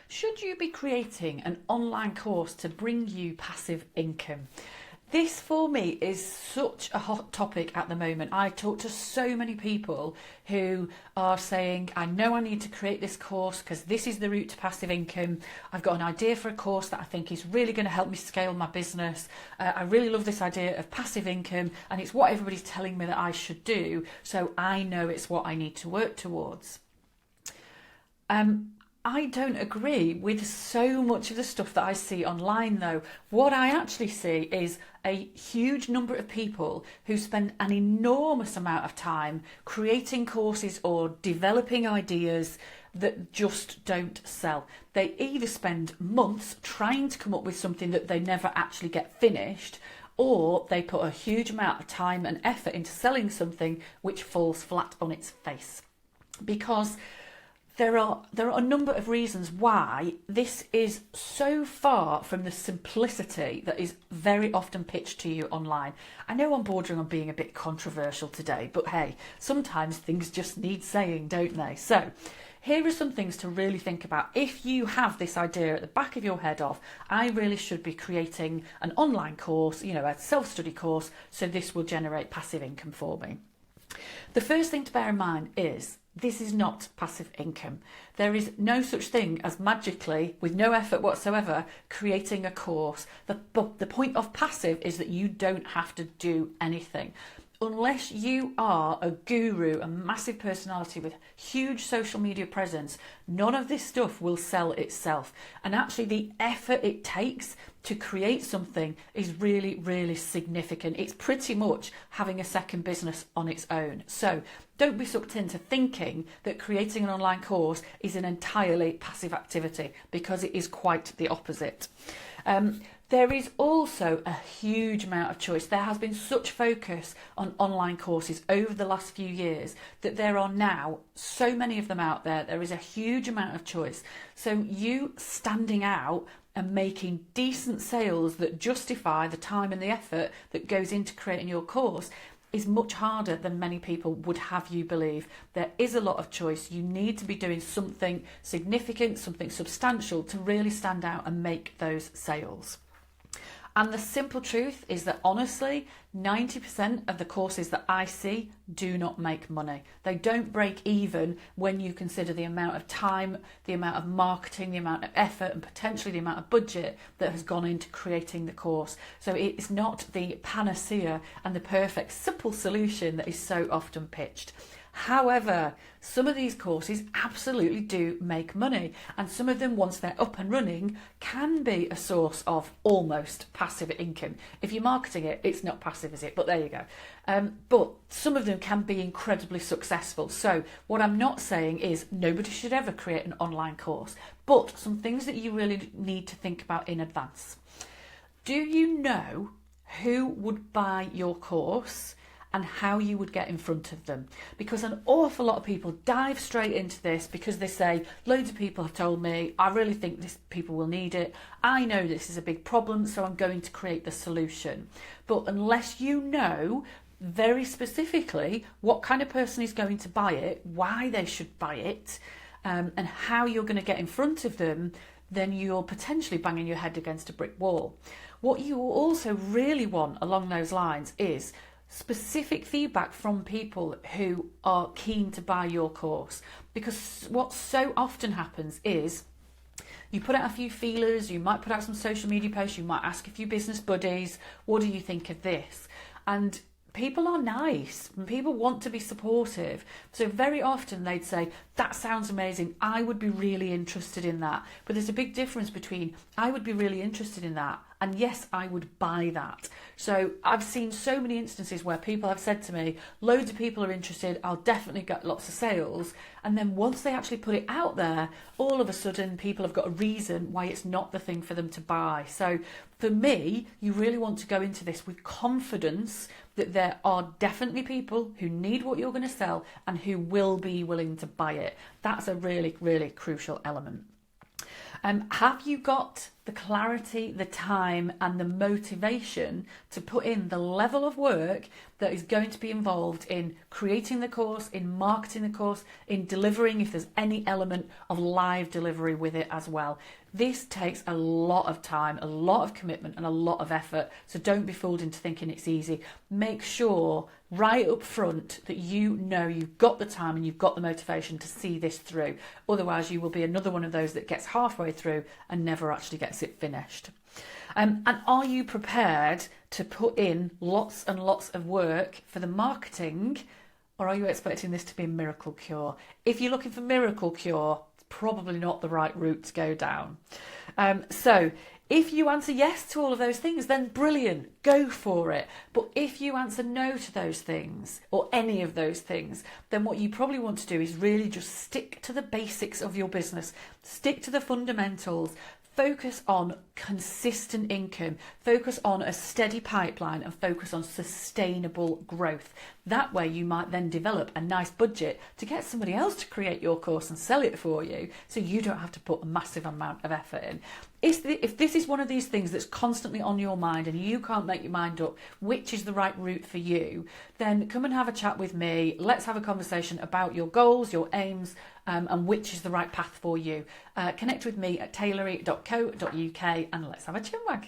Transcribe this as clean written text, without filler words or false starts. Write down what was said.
Should you be creating an online course to bring you passive income? This for me is such a hot topic at the moment. I talk to so many people who are saying, I know I need to create this course because this is the route to passive income. I've got an idea for a course that I think is really going to help me scale my business. I really love this idea of passive income and it's what everybody's telling me that I should do. So I know it's what I need to work towards. I don't agree with so much of the stuff that I see online though. What I actually see is a huge number of people who spend an enormous amount of time creating courses or developing ideas that just don't sell. They either spend months trying to come up with something that they never actually get finished, or they put a huge amount of time and effort into selling something which falls flat on its face. Because there are a number of reasons why this is so far from the simplicity that is very often pitched to you online. I know I'm bordering on being a bit controversial today, but hey, sometimes things just need saying, don't they? So here are some things to really think about. If you have this idea at the back of your head of, I really should be creating an online course, a self-study course, so this will generate passive income for me. The first thing to bear in mind is this is not passive income. There is no such thing as magically, with no effort whatsoever, creating a course. The point of passive is that you don't have to do anything. Unless you are a guru, a massive personality with huge social media presence, none of this stuff will sell itself. And actually the effort it takes to create something is really, really significant. It's pretty much having a second business on its own. So don't be sucked into thinking that creating an online course is an entirely passive activity, because it is quite the opposite. There is also a huge amount of choice. There has been such focus on online courses over the last few years that there are now so many of them out there. There is a huge amount of choice. So you standing out and making decent sales that justify the time and the effort that goes into creating your course is much harder than many people would have you believe. There is a lot of choice. You need to be doing something significant, something substantial to really stand out and make those sales. And the simple truth is that honestly, 90% of the courses that I see do not make money. They don't break even when you consider the amount of time, the amount of marketing, the amount of effort, and potentially the amount of budget that has gone into creating the course. So it's not the panacea and the perfect simple solution that is so often pitched. However, some of these courses absolutely do make money, and some of them, once they're up and running, can be a source of almost passive income. If you're marketing it, it's not passive, is it? But there you go. But some of them can be incredibly successful. So what I'm not saying is nobody should ever create an online course, but some things that you really need to think about in advance. Do you know who would buy your course and how you would get in front of them? Because an awful lot of people dive straight into this because they say, loads of people have told me, I really think people will need it. I know this is a big problem, so I'm going to create the solution. But unless you know very specifically what kind of person is going to buy it, why they should buy it, and how you're going to get in front of them, then you're potentially banging your head against a brick wall. What you also really want along those lines is specific feedback from people who are keen to buy your course, because what so often happens is you put out a few feelers, you might put out some social media posts, you might ask a few business buddies, what do you think of this? And people are nice and people want to be supportive. So very often they'd say, that sounds amazing, I would be really interested in that. But there's a big difference between I would be really interested in that and yes, I would buy that. So I've seen so many instances where people have said to me, loads of people are interested, I'll definitely get lots of sales. And then once they actually put it out there, all of a sudden people have got a reason why it's not the thing for them to buy. So for me, you really want to go into this with confidence that there are definitely people who need what you're going to sell and who will be willing to buy it. That's a really, really crucial element. Have you got the clarity, the time, and the motivation to put in the level of work that is going to be involved in creating the course, in marketing the course, in delivering if there's any element of live delivery with it as well? This takes a lot of time, a lot of commitment, and a lot of effort. So don't be fooled into thinking it's easy. Make sure right up front that you know you've got the time and you've got the motivation to see this through. Otherwise, you will be another one of those that gets halfway through and never actually gets it finished. And are you prepared to put in lots and lots of work for the marketing, or are you expecting this to be a miracle cure? If you're looking for miracle cure, it's probably not the right route to go down. So if you answer yes to all of those things, then brilliant, go for it. But if you answer no to those things, or any of those things, then what you probably want to do is really just stick to the basics of your business, stick to the fundamentals, focus on consistent income, focus on a steady pipeline, and focus on sustainable growth. That way you might then develop a nice budget to get somebody else to create your course and sell it for you, so you don't have to put a massive amount of effort in. If this is one of these things that's constantly on your mind and you can't make your mind up which is the right route for you, then come and have a chat with me. Let's have a conversation about your goals, your aims, and which is the right path for you. Connect with me at tailory.co.uk and let's have a chinwag.